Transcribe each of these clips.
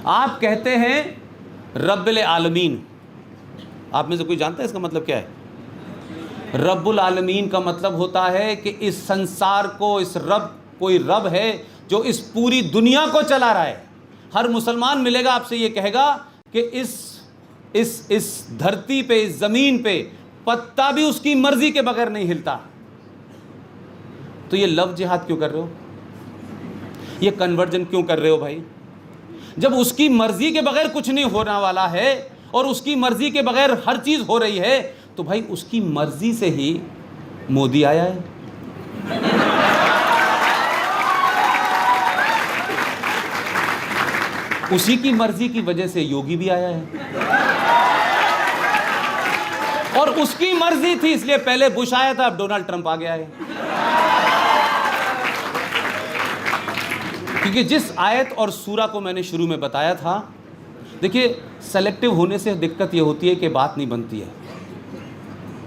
आप कहते हैं रब्बुल आलमीन, आप में से कोई जानता है इसका मतलब क्या है? रब्बुल आलमीन का मतलब होता है कि इस संसार को, इस रब, कोई रब है जो इस पूरी दुनिया को चला रहा है। हर मुसलमान मिलेगा आपसे ये कहेगा कि इस धरती पे, इस जमीन पे पत्ता भी उसकी मर्जी के बगैर नहीं हिलता। तो ये लव जिहाद क्यों कर रहे हो? ये कन्वर्जन क्यों कर रहे हो भाई? जब उसकी मर्जी के बगैर कुछ नहीं होने वाला है और उसकी मर्जी के बगैर हर चीज हो रही है, तो भाई उसकी मर्जी से ही मोदी आया है। उसी की मर्जी की वजह से योगी भी आया है, और उसकी मर्जी थी इसलिए पहले बुश आया था, अब डोनाल्ड ट्रंप आ गया है। क्योंकि जिस आयत और सूरा को मैंने शुरू में बताया था, देखिए सेलेक्टिव होने से दिक्कत यह होती है कि बात नहीं बनती है।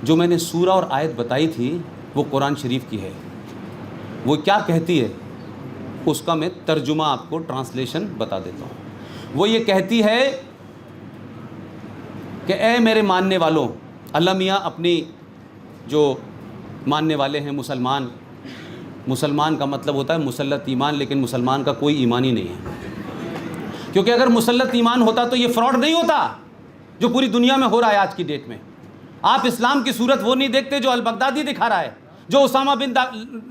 जो मैंने सूरा और आयत बताई थी वो कुरान शरीफ की है। वो क्या कहती है उसका मैं तर्जुमा आपको, ट्रांसलेशन बता देता हूँ। वो ये कहती है कि ए मेरे मानने वालों, अल्लाह मियाँ अपनी जो मानने वाले हैं मुसलमान, मुसलमान का मतलब होता है मुसल्लत ईमान, लेकिन मुसलमान का कोई ईमान ही नहीं है। क्योंकि अगर मुसल्लत ईमान होता तो ये फ्रॉड नहीं होता जो पूरी दुनिया में हो रहा है आज की डेट में। आप इस्लाम की सूरत वो नहीं देखते जो अल बगदादी दिखा रहा है, जो उसामा बिन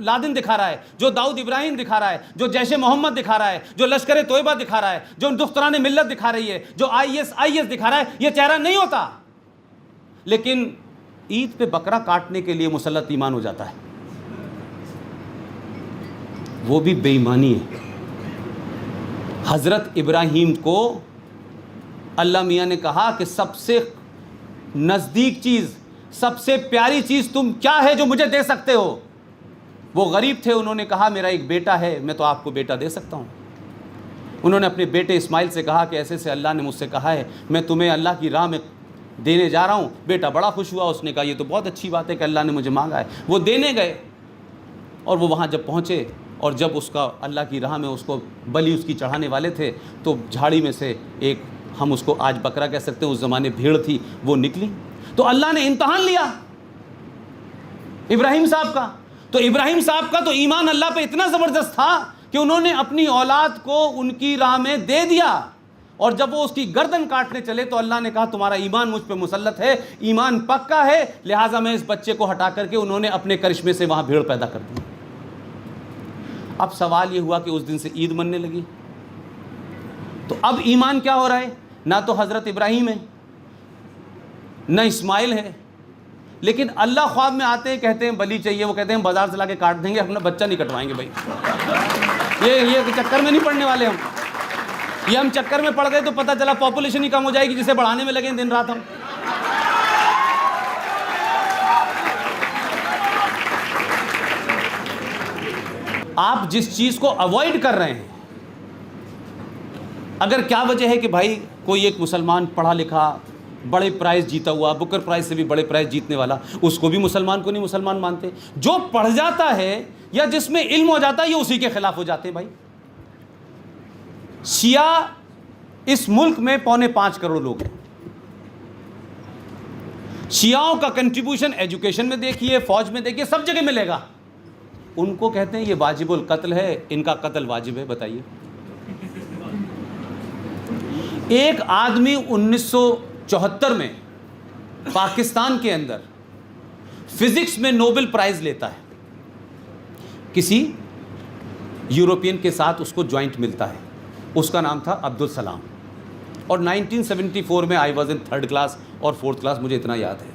लादेन दिखा रहा है, जो दाऊद इब्राहिम दिखा रहा है, जो जैशे मोहम्मद दिखा रहा है, जो लश्कर तोयबा दिखा रहा है, जो दुख्तरान मिल्लत दिखा रही है, जो IS दिखा रहा है। ये चेहरा नहीं होता, लेकिन ईद पे बकरा काटने के लिए मुसल्लत ईमान हो जाता है। वो भी बेईमानी है। हज़रत इब्राहीम को अल्लाह मियाँ ने कहा कि सबसे नज़दीक चीज़, सबसे प्यारी चीज़ तुम क्या है जो मुझे दे सकते हो? वो गरीब थे, उन्होंने कहा मेरा एक बेटा है, मैं तो आपको बेटा दे सकता हूँ। उन्होंने अपने बेटे इस्माइल से कहा कि ऐसे से अल्लाह ने मुझसे कहा है, मैं तुम्हें अल्लाह की राह में देने जा रहा हूँ। बेटा बड़ा खुश हुआ, उसने कहा ये तो बहुत अच्छी बात है कि अल्लाह ने मुझे मांगा है। वो देने गए और वो वहाँ जब पहुँचे और जब उसका अल्लाह की राह में उसको बलि उसकी चढ़ाने वाले थे, तो झाड़ी में से एक, हम उसको आज बकरा कह सकते हैं, उस ज़माने भेड़ थी, वो निकली। तो अल्लाह ने इम्तहान लिया इब्राहिम साहब का। तो इब्राहिम साहब का तो ईमान अल्लाह पे इतना ज़बरदस्त था कि उन्होंने अपनी औलाद को उनकी राह में दे दिया। और जब वो उसकी गर्दन काटने चले तो अल्लाह ने कहा तुम्हारा ईमान मुझ पे मुसल्लत है, ईमान पक्का है, लिहाजा मैं इस बच्चे को हटा करके, उन्होंने अपने करिश्मे से वहाँ भेड़ पैदा कर दी। अब सवाल ये हुआ कि उस दिन से ईद मनने लगी। तो अब ईमान क्या हो रहा है? ना तो हज़रत इब्राहीम है, न इस्माइल है, लेकिन अल्लाह ख्वाब में आते हैं, कहते हैं बलि चाहिए, वो कहते हैं बाजार से ला के काट देंगे, अपना बच्चा नहीं कटवाएंगे। भाई ये चक्कर में नहीं पड़ने वाले हम। ये हम चक्कर में पड़ गए तो पता चला पॉपुलेशन ही कम हो जाएगी, जिसे बढ़ाने में लगे दिन रात हम। आप जिस चीज को अवॉइड कर रहे हैं, अगर क्या वजह है कि भाई कोई एक मुसलमान पढ़ा लिखा, बड़े प्राइज जीता हुआ, बुकर प्राइज से भी बड़े प्राइज जीतने वाला, उसको भी मुसलमान को नहीं मुसलमान मानते। जो पढ़ जाता है या जिसमें इल्म हो जाता है, ये उसी के खिलाफ हो जाते हैं। भाई शिया इस मुल्क में 4.25 करोड़ लोग हैं। शियाओं का कंट्रीब्यूशन एजुकेशन में देखिए, फौज में देखिए, सब जगह मिलेगा। उनको कहते हैं ये वाजिबुल कत्ल है, इनका कत्ल वाजिब है। बताइए, एक आदमी 1974 में पाकिस्तान के अंदर फिजिक्स में नोबेल प्राइज लेता है, किसी यूरोपियन के साथ उसको ज्वाइंट मिलता है, उसका नाम था अब्दुल सलाम। और 1974 में I was in 3rd class और 4th क्लास, मुझे इतना याद है।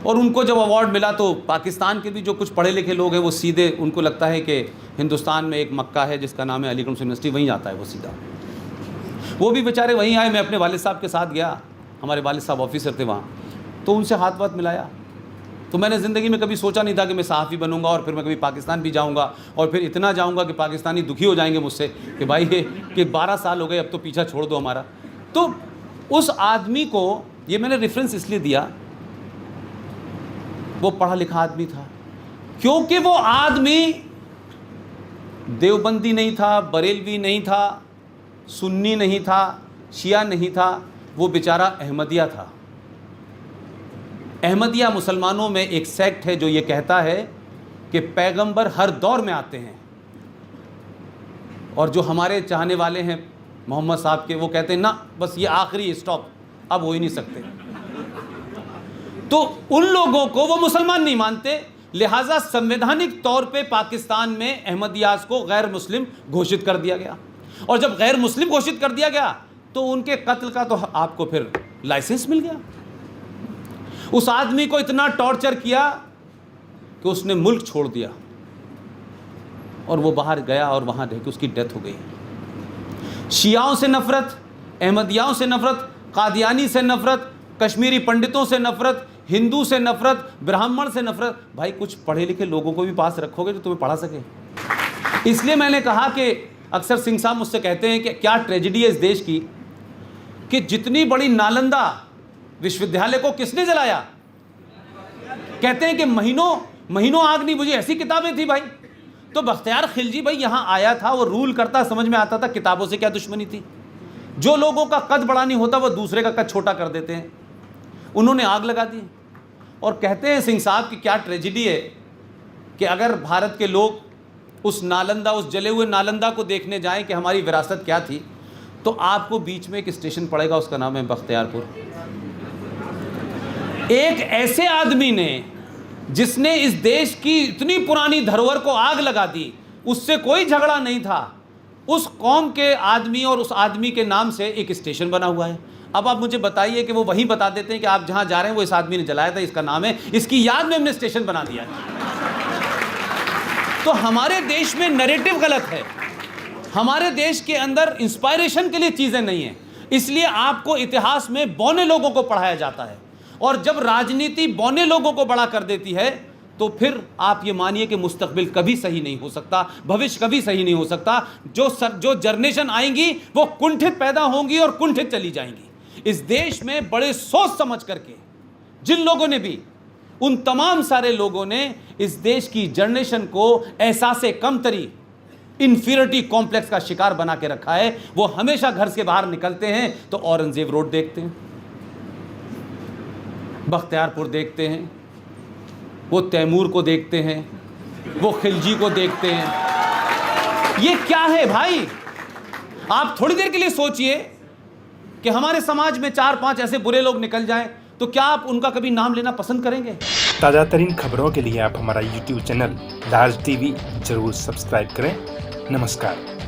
और उनको जब अवार्ड मिला तो पाकिस्तान के भी जो कुछ पढ़े लिखे लोग हैं वो सीधे, उनको लगता है कि हिंदुस्तान में एक मक्का है जिसका नाम है अलीगढ़ यूनिवर्सिटी, वहीं आता है वो सीधा। वो भी बेचारे वहीं आए। मैं अपने वालिद साहब के साथ गया, हमारे वालिद साहब ऑफिसर थे वहाँ, तो उनसे हाथ वाथ मिलाया। तो मैंने ज़िंदगी में कभी सोचा नहीं था कि मैं सहाफ़ी बनूंगा और फिर मैं कभी पाकिस्तान भी जाऊंगा, और फिर इतना जाऊंगा कि पाकिस्तानी दुखी हो जाएंगे मुझसे कि भाई ये कि 12 साल हो गए, अब तो पीछा छोड़ दो हमारा। तो उस आदमी को ये मैंने रेफरेंस इसलिए दिया, वो पढ़ा लिखा आदमी था, क्योंकि वो आदमी देवबंदी नहीं था, बरेलवी नहीं था, सुन्नी नहीं था, शिया नहीं था, वो बेचारा अहमदिया था। अहमदिया मुसलमानों में एक सेक्ट है जो ये कहता है कि पैगंबर हर दौर में आते हैं, और जो हमारे चाहने वाले हैं मोहम्मद साहब के, वो कहते हैं ना बस ये आखिरी स्टॉप, अब हो ही नहीं सकते। तो उन लोगों को वो मुसलमान नहीं मानते, लिहाजा संवैधानिक तौर पे पाकिस्तान में अहमदियास को गैर मुस्लिम घोषित कर दिया गया, और जब गैर मुस्लिम घोषित कर दिया गया तो उनके कत्ल का तो आपको फिर लाइसेंस मिल गया। उस आदमी को इतना टॉर्चर किया कि उसने मुल्क छोड़ दिया और वो बाहर गया और वहां रह के उसकी डेथ हो गई। शियाओं से नफरत, अहमदियाओं से नफरत, कादियानी से नफरत, कश्मीरी पंडितों से नफरत, हिंदू से नफरत, ब्राह्मण से नफरत। भाई कुछ पढ़े लिखे लोगों को भी पास रखोगे जो तुम्हें पढ़ा सके। इसलिए मैंने कहा कि अक्सर सिंह साहब मुझसे कहते हैं कि क्या ट्रेजेडी है इस देश की कि जितनी बड़ी नालंदा विश्वविद्यालय को किसने जलाया? कहते हैं कि महीनों आग नहीं बुझी, ऐसी किताबें थी भाई। तो बख्तियार खिलजी भाई यहाँ आया था, वो रूल करता, समझ में आता था किताबों से क्या दुश्मनी थी। जो लोगों का कद बड़ा नहीं होता वो दूसरे का कद छोटा कर देते हैं। उन्होंने आग लगा दी और कहते हैं सिंह साहब कि क्या ट्रेजेडी है कि अगर भारत के लोग उस नालंदा, उस जले हुए नालंदा को देखने जाएं कि हमारी विरासत क्या थी, तो आपको बीच में एक स्टेशन पड़ेगा, उसका नाम है बख्तियारपुर। एक ऐसे आदमी ने जिसने इस देश की इतनी पुरानी धरोहर को आग लगा दी, उससे कोई झगड़ा नहीं था, उस कौम के आदमी और उस आदमी के नाम से एक स्टेशन बना हुआ है। अब आप मुझे बताइए कि वो वहीं बता देते हैं कि आप जहां जा रहे हैं वो इस आदमी ने जलाया था, इसका नाम है, इसकी याद में हमने स्टेशन बना दिया है। तो हमारे देश में नैरेटिव गलत है, हमारे देश के अंदर इंस्पायरेशन के लिए चीज़ें नहीं हैं, इसलिए आपको इतिहास में बौने लोगों को पढ़ाया जाता है। और जब राजनीति बौने लोगों को बड़ा कर देती है तो फिर आप ये मानिए कि मुस्तकबिल कभी सही नहीं हो सकता, भविष्य कभी सही नहीं हो सकता। जो जनरेशन आएंगी वो कुंठित पैदा होंगी और कुंठित चली जाएंगी। इस देश में बड़े सोच समझ करके जिन लोगों ने भी, उन तमाम सारे लोगों ने इस देश की जनरेशन को एहसासे कमतरी, इंफीरियरिटी कॉम्प्लेक्स का शिकार बना के रखा है। वो हमेशा घर से बाहर निकलते हैं तो औरंगजेब रोड देखते हैं, बख्तियारपुर देखते हैं, वो तैमूर को देखते हैं, वो खिलजी को देखते हैं। ये क्या है भाई? आप थोड़ी देर के लिए सोचिए कि हमारे समाज में 4-5 ऐसे बुरे लोग निकल जाएं तो क्या आप उनका कभी नाम लेना पसंद करेंगे? ताज़ा तरीन खबरों के लिए आप हमारा YouTube चैनल लार्ज टीवी जरूर सब्सक्राइब करें। नमस्कार।